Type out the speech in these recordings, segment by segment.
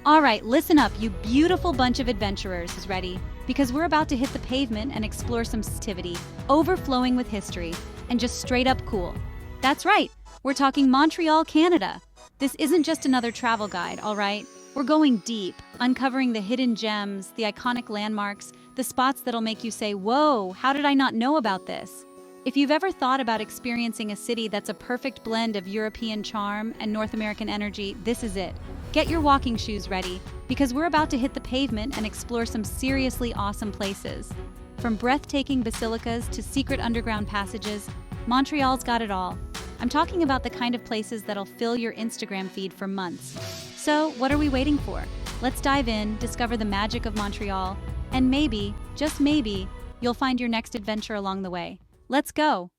All right, listen up, you beautiful bunch of adventurers is ready, because we're about to hit the pavement and explore some sensitivity, overflowing with history, and just straight up cool. That's right, we're talking Montreal, Canada. This isn't just another travel guide, all right? We're going deep, uncovering the hidden gems, the iconic landmarks, the spots that'll make you say, whoa, how did I not know about this? If you've ever thought about experiencing a city that's a perfect blend of European charm and North American energy, this is it. Get your walking shoes ready, because we're about to hit the pavement and explore some seriously awesome places. From breathtaking basilicas to secret underground passages, Montreal's got it all. I'm talking about the kind of places that'll fill your Instagram feed for months. So, what are we waiting for? Let's dive in, discover the magic of Montreal, and maybe, just maybe, you'll find your next adventure along the way. Let's go!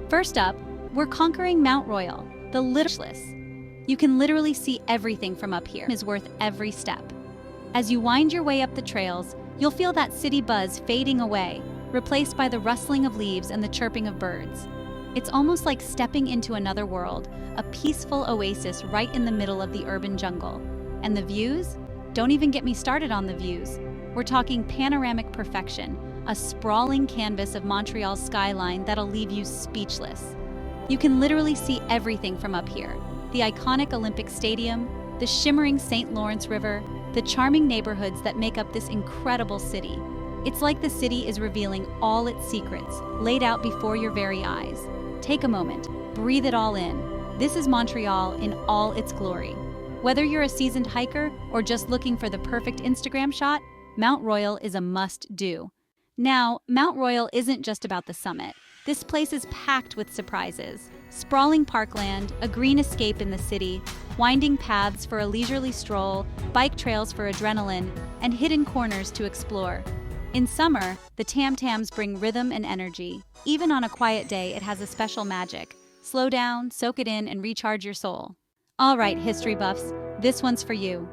First up, we're conquering Mount Royal, the literalist. You can literally see everything from up here. It is worth every step. As you wind your way up the trails, you'll feel that city buzz fading away, replaced by the rustling of leaves and the chirping of birds. It's almost like stepping into another world, a peaceful oasis right in the middle of the urban jungle. And the views? Don't even get me started on the views. We're talking panoramic perfection, a sprawling canvas of Montreal's skyline that'll leave you speechless. You can literally see everything from up here. The iconic Olympic Stadium, the shimmering St. Lawrence River, the charming neighborhoods that make up this incredible city. It's like the city is revealing all its secrets, laid out before your very eyes. Take a moment, breathe it all in. This is Montreal in all its glory. Whether you're a seasoned hiker or just looking for the perfect Instagram shot, Mount Royal is a must-do. Now, Mount Royal isn't just about the summit. This place is packed with surprises. Sprawling parkland, a green escape in the city, winding paths for a leisurely stroll, bike trails for adrenaline, and hidden corners to explore. In summer, the tam-tams bring rhythm and energy. Even on a quiet day, it has a special magic. Slow down, soak it in, and recharge your soul. All right, history buffs, this one's for you.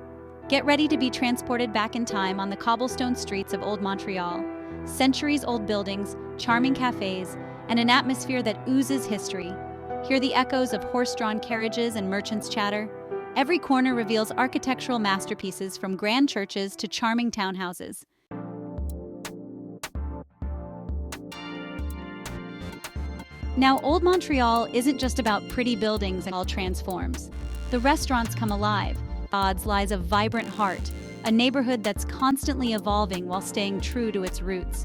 Get ready to be transported back in time on the cobblestone streets of Old Montreal. Centuries-old buildings, charming cafes, and an atmosphere that oozes history. Hear the echoes of horse-drawn carriages and merchants' chatter. Every corner reveals architectural masterpieces from grand churches to charming townhouses. Now, Old Montreal isn't just about pretty buildings and all transforms. The restaurants come alive. Odds lies a vibrant heart, a neighborhood that's constantly evolving while staying true to its roots.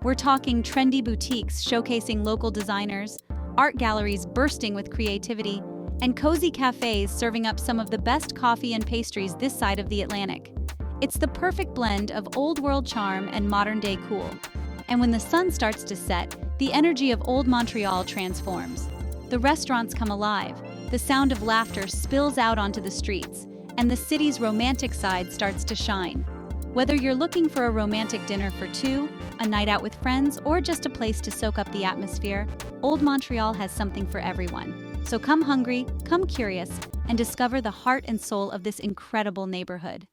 We're talking trendy boutiques showcasing local designers, art galleries bursting with creativity, and cozy cafes serving up some of the best coffee and pastries this side of the Atlantic. It's the perfect blend of old-world charm and modern-day cool. And when the sun starts to set, the energy of Old Montreal transforms. The restaurants come alive, the sound of laughter spills out onto the streets, and the city's romantic side starts to shine. Whether you're looking for a romantic dinner for two, a night out with friends, or just a place to soak up the atmosphere, Old Montreal has something for everyone. So come hungry, come curious, and discover the heart and soul of this incredible neighborhood.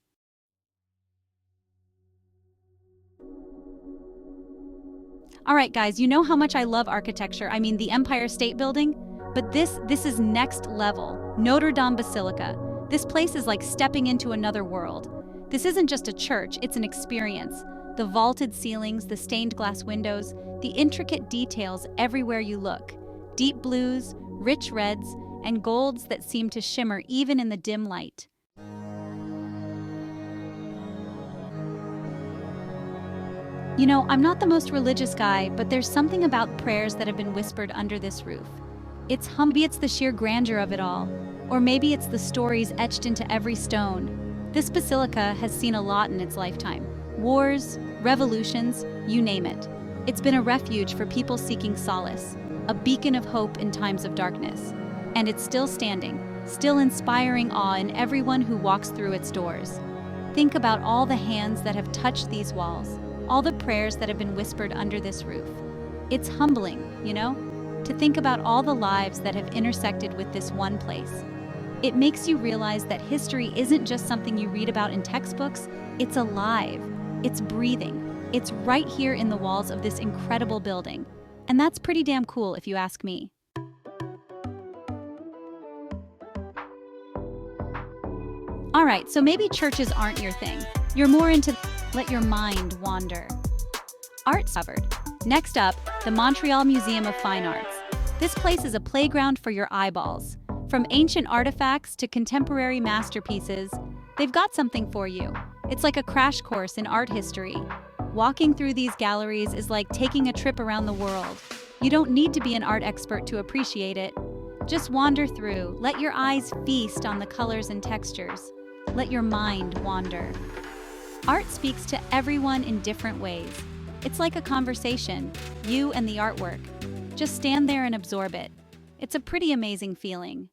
All right, guys, you know how much I love architecture. I mean, the Empire State Building? But this is next level. Notre Dame Basilica. This place is like stepping into another world. This isn't just a church, it's an experience. The vaulted ceilings, the stained glass windows, the intricate details everywhere you look. Deep blues, rich reds, and golds that seem to shimmer even in the dim light. You know, I'm not the most religious guy, but there's something about prayers that have been whispered under this roof. Maybe it's the sheer grandeur of it all, or maybe it's the stories etched into every stone. This basilica has seen a lot in its lifetime. Wars, revolutions, you name it. It's been a refuge for people seeking solace, a beacon of hope in times of darkness. And it's still standing, still inspiring awe in everyone who walks through its doors. Think about all the hands that have touched these walls, all the prayers that have been whispered under this roof. It's humbling, you know, to think about all the lives that have intersected with this one place. It makes you realize that history isn't just something you read about in textbooks, it's alive, it's breathing, it's right here in the walls of this incredible building. And that's pretty damn cool if you ask me. All right, so maybe churches aren't your thing. You're more into let your mind wander. Arts covered. Next up, the Montreal Museum of Fine Arts. This place is a playground for your eyeballs. From ancient artifacts to contemporary masterpieces, they've got something for you. It's like a crash course in art history. Walking through these galleries is like taking a trip around the world. You don't need to be an art expert to appreciate it. Just wander through, let your eyes feast on the colors and textures. Let your mind wander. Art speaks to everyone in different ways. It's like a conversation, you and the artwork. Just stand there and absorb it. It's a pretty amazing feeling.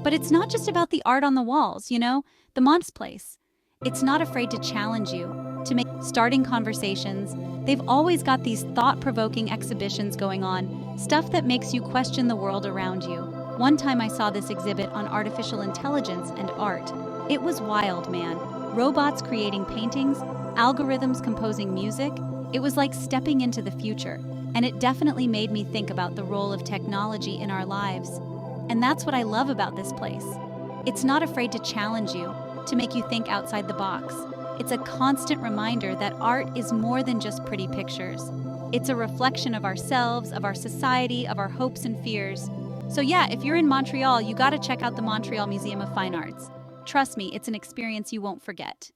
But it's not just about the art on the walls, the Mont's place. It's not afraid to challenge you, to make starting conversations. They've always got these thought-provoking exhibitions going on, stuff that makes you question the world around you. One time I saw this exhibit on artificial intelligence and art. It was wild, man. Robots creating paintings, algorithms composing music. It was like stepping into the future, and it definitely made me think about the role of technology in our lives. And that's what I love about this place. It's not afraid to challenge you, to make you think outside the box. It's a constant reminder that art is more than just pretty pictures. It's a reflection of ourselves, of our society, of our hopes and fears. So yeah, if you're in Montreal, you gotta check out the Montreal Museum of Fine Arts. Trust me, it's an experience you won't forget.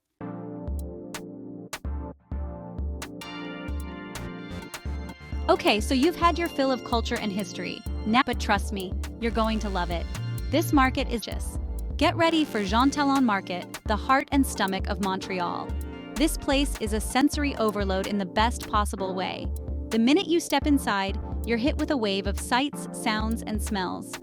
Okay, so you've had your fill of culture and history. Now, but trust me, you're going to love it. This market is just. Get ready for Jean Talon Market, the heart and stomach of Montreal. This place is a sensory overload in the best possible way. The minute you step inside, you're hit with a wave of sights, sounds, and smells.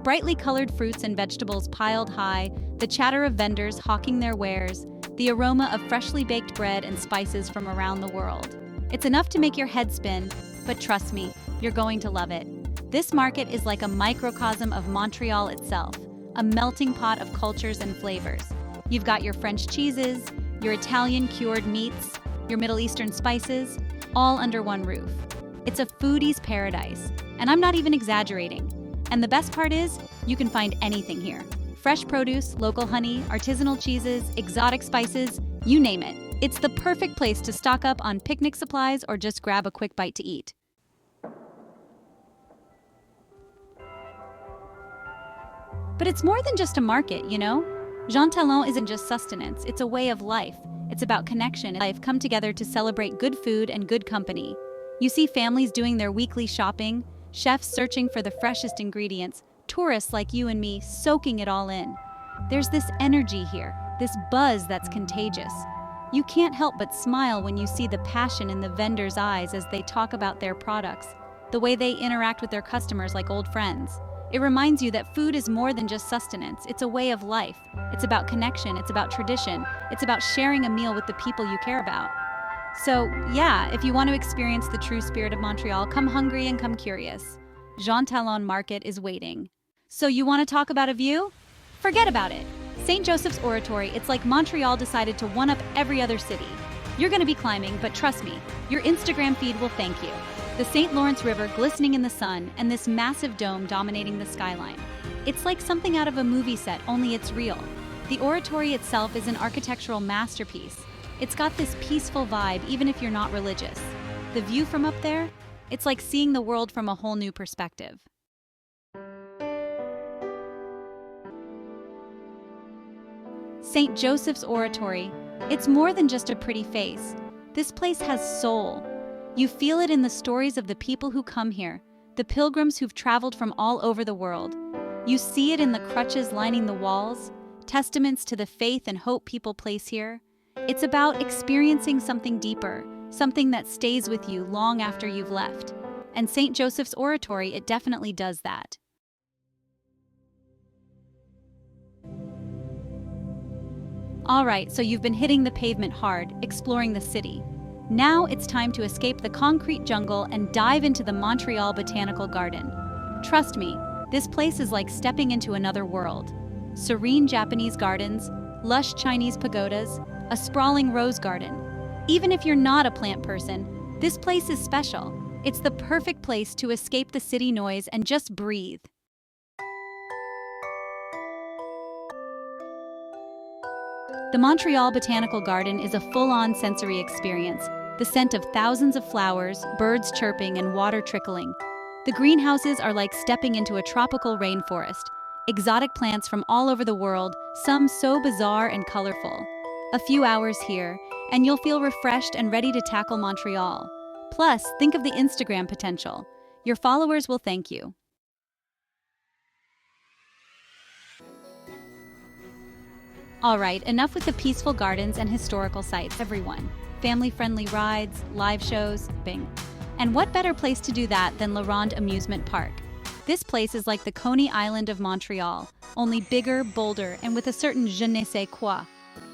Brightly colored fruits and vegetables piled high, the chatter of vendors hawking their wares, the aroma of freshly baked bread and spices from around the world. It's enough to make your head spin, but trust me, you're going to love it. This market is like a microcosm of Montreal itself, a melting pot of cultures and flavors. You've got your French cheeses, your Italian cured meats, your Middle Eastern spices, all under one roof. It's a foodie's paradise, and I'm not even exaggerating. And the best part is, you can find anything here. Fresh produce, local honey, artisanal cheeses, exotic spices, you name it. It's the perfect place to stock up on picnic supplies or just grab a quick bite to eat. But it's more than just a market, Jean Talon isn't just sustenance, it's a way of life. It's about connection and life come together to celebrate good food and good company. You see families doing their weekly shopping, chefs searching for the freshest ingredients, tourists like you and me soaking it all in. There's this energy here, this buzz that's contagious. You can't help but smile when you see the passion in the vendors' eyes as they talk about their products, the way they interact with their customers like old friends. It reminds you that food is more than just sustenance, it's a way of life. It's about connection, it's about tradition, it's about sharing a meal with the people you care about. So yeah, if you want to experience the true spirit of Montreal, come hungry and come curious. Jean Talon Market is waiting. So you want to talk about a view? Forget about it. St. Joseph's Oratory, it's like Montreal decided to one-up every other city. You're going to be climbing, but trust me, your Instagram feed will thank you. The St. Lawrence River glistening in the sun and this massive dome dominating the skyline. It's like something out of a movie set, only it's real. The oratory itself is an architectural masterpiece. It's got this peaceful vibe even if you're not religious. The view from up there? It's like seeing the world from a whole new perspective. St. Joseph's Oratory. It's more than just a pretty face. This place has soul. You feel it in the stories of the people who come here, the pilgrims who've traveled from all over the world. You see it in the crutches lining the walls, testaments to the faith and hope people place here. It's about experiencing something deeper, something that stays with you long after you've left. And St. Joseph's Oratory, it definitely does that. All right, so you've been hitting the pavement hard, exploring the city. Now it's time to escape the concrete jungle and dive into the Montreal Botanical Garden. Trust me, this place is like stepping into another world. Serene Japanese gardens, lush Chinese pagodas, a sprawling rose garden. Even if you're not a plant person, this place is special. It's the perfect place to escape the city noise and just breathe. The Montreal Botanical Garden is a full-on sensory experience. The scent of thousands of flowers, birds chirping, and water trickling. The greenhouses are like stepping into a tropical rainforest. Exotic plants from all over the world, some so bizarre and colorful. A few hours here, and you'll feel refreshed and ready to tackle Montreal. Plus, think of the Instagram potential. Your followers will thank you. All right, enough with the peaceful gardens and historical sites, everyone. Family-friendly rides, live shows, bing. And what better place to do that than La Ronde Amusement Park? This place is like the Coney Island of Montreal, only bigger, bolder, and with a certain je ne sais quoi.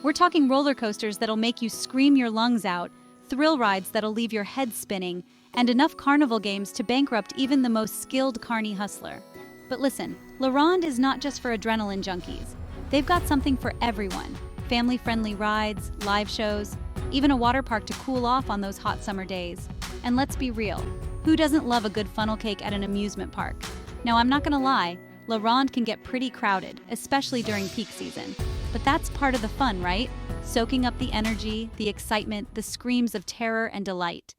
We're talking roller coasters that'll make you scream your lungs out, thrill rides that'll leave your head spinning, and enough carnival games to bankrupt even the most skilled carny hustler. But listen, La Ronde is not just for adrenaline junkies. They've got something for everyone. Family-friendly rides, live shows, even a water park to cool off on those hot summer days. And let's be real, who doesn't love a good funnel cake at an amusement park? Now, I'm not gonna lie, La Ronde can get pretty crowded, especially during peak season. But that's part of the fun, right? Soaking up the energy, the excitement, the screams of terror and delight.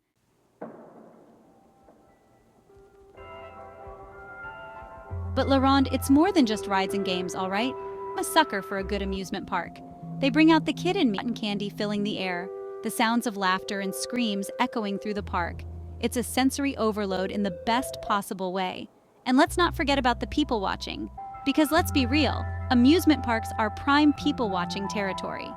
But La Ronde, it's more than just rides and games, all right? I'm a sucker for a good amusement park. They bring out the kid in me, cotton candy filling the air, the sounds of laughter and screams echoing through the park. It's a sensory overload in the best possible way. And let's not forget about the people watching. Because let's be real, amusement parks are prime people watching territory.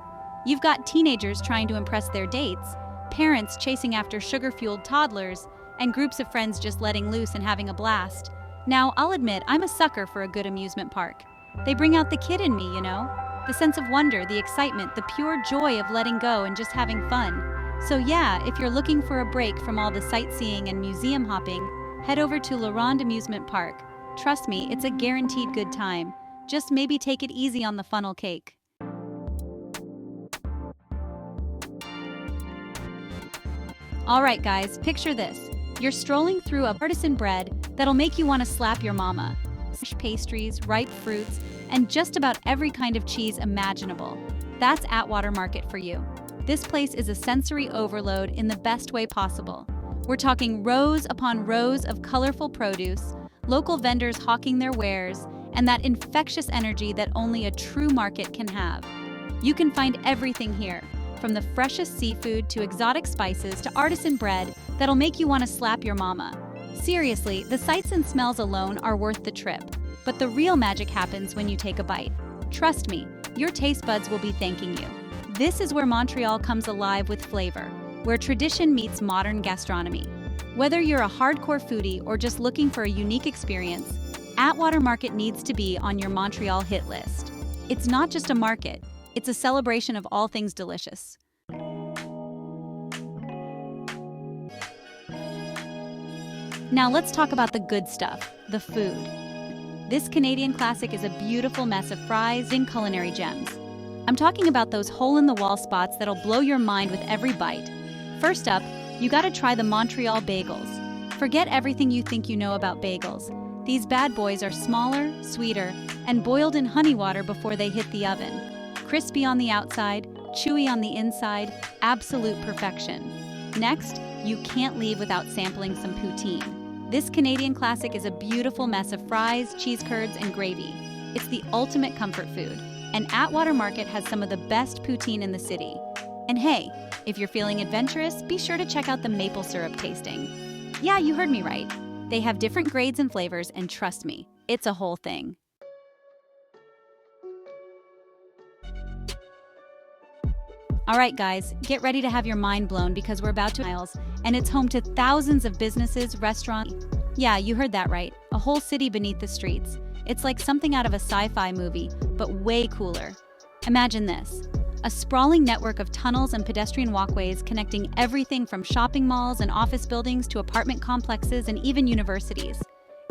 You've got teenagers trying to impress their dates, parents chasing after sugar-fueled toddlers, and groups of friends just letting loose and having a blast. Now, I'll admit, I'm a sucker for a good amusement park. They bring out the kid in me, you know? The sense of wonder, the excitement, the pure joy of letting go and just having fun. So yeah, if you're looking for a break from all the sightseeing and museum hopping, head over to La Ronde Amusement Park. Trust me, it's a guaranteed good time. Just maybe take it easy on the funnel cake. All right, guys, picture this. You're strolling through a artisan bread that'll make you want to slap your mama. Fresh pastries, ripe fruits, and just about every kind of cheese imaginable. That's Atwater Market for you. This place is a sensory overload in the best way possible. We're talking rows upon rows of colorful produce, local vendors hawking their wares, and that infectious energy that only a true market can have. You can find everything here, from the freshest seafood to exotic spices to artisan bread that'll make you want to slap your mama. Seriously, the sights and smells alone are worth the trip, but the real magic happens when you take a bite. Trust me, your taste buds will be thanking you. This is where Montreal comes alive with flavor, where tradition meets modern gastronomy. Whether you're a hardcore foodie or just looking for a unique experience, Atwater Market needs to be on your Montreal hit list. It's not just a market, it's a celebration of all things delicious. Now let's talk about the good stuff, the food. This Canadian classic is a beautiful mess of fries and culinary gems. I'm talking about those hole-in-the-wall spots that'll blow your mind with every bite. First up, you gotta try the Montreal bagels. Forget everything you think you know about bagels. These bad boys are smaller, sweeter, and boiled in honey water before they hit the oven. Crispy on the outside, chewy on the inside, absolute perfection. Next, you can't leave without sampling some poutine. This Canadian classic is a beautiful mess of fries, cheese curds, and gravy. It's the ultimate comfort food, and Atwater Market has some of the best poutine in the city. And hey, if you're feeling adventurous, be sure to check out the maple syrup tasting. Yeah, you heard me right. They have different grades and flavors, and trust me, it's a whole thing. All right, guys, get ready to have your mind blown because we're about to miles, and it's home to thousands of businesses, restaurants. Yeah, you heard that right. A whole city beneath the streets. It's like something out of a sci-fi movie, but way cooler. Imagine this. A sprawling network of tunnels and pedestrian walkways connecting everything from shopping malls and office buildings to apartment complexes and even universities.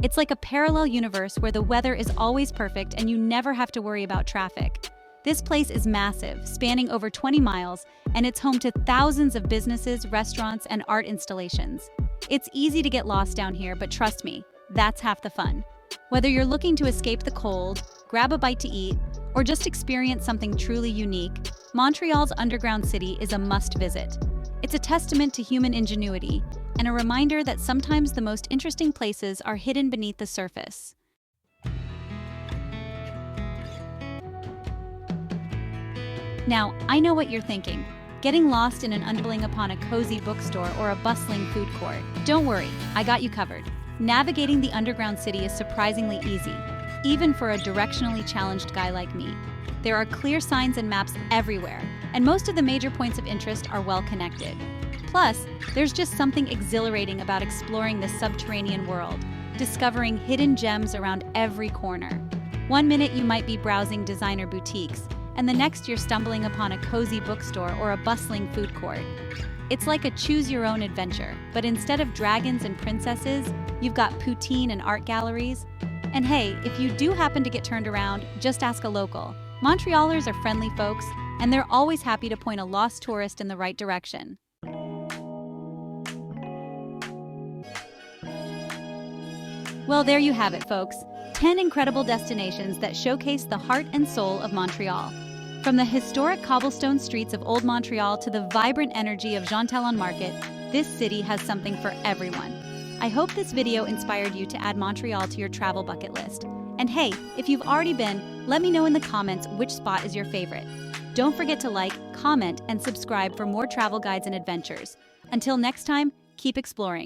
It's like a parallel universe where the weather is always perfect and you never have to worry about traffic. This place is massive, spanning over 20 miles, and it's home to thousands of businesses, restaurants, and art installations. It's easy to get lost down here, but trust me, that's half the fun. Whether you're looking to escape the cold, grab a bite to eat, or just experience something truly unique, Montreal's underground city is a must-visit. It's a testament to human ingenuity and a reminder that sometimes the most interesting places are hidden beneath the surface. Now, I know what you're thinking. Getting lost in an stumbling upon a cozy bookstore or a bustling food court. Don't worry, I got you covered. Navigating the underground city is surprisingly easy, even for a directionally challenged guy like me. There are clear signs and maps everywhere, and most of the major points of interest are well connected. Plus, there's just something exhilarating about exploring this subterranean world, discovering hidden gems around every corner. One minute you might be browsing designer boutiques, and the next you're stumbling upon a cozy bookstore or a bustling food court. It's like a choose-your-own adventure, but instead of dragons and princesses, you've got poutine and art galleries. And hey, if you do happen to get turned around, just ask a local. Montrealers are friendly folks, and they're always happy to point a lost tourist in the right direction. Well, there you have it, folks. 10 incredible destinations that showcase the heart and soul of Montreal. From the historic cobblestone streets of Old Montreal to the vibrant energy of Jean Talon Market, this city has something for everyone. I hope this video inspired you to add Montreal to your travel bucket list. And hey, if you've already been, let me know in the comments which spot is your favorite. Don't forget to like, comment, and subscribe for more travel guides and adventures. Until next time, keep exploring.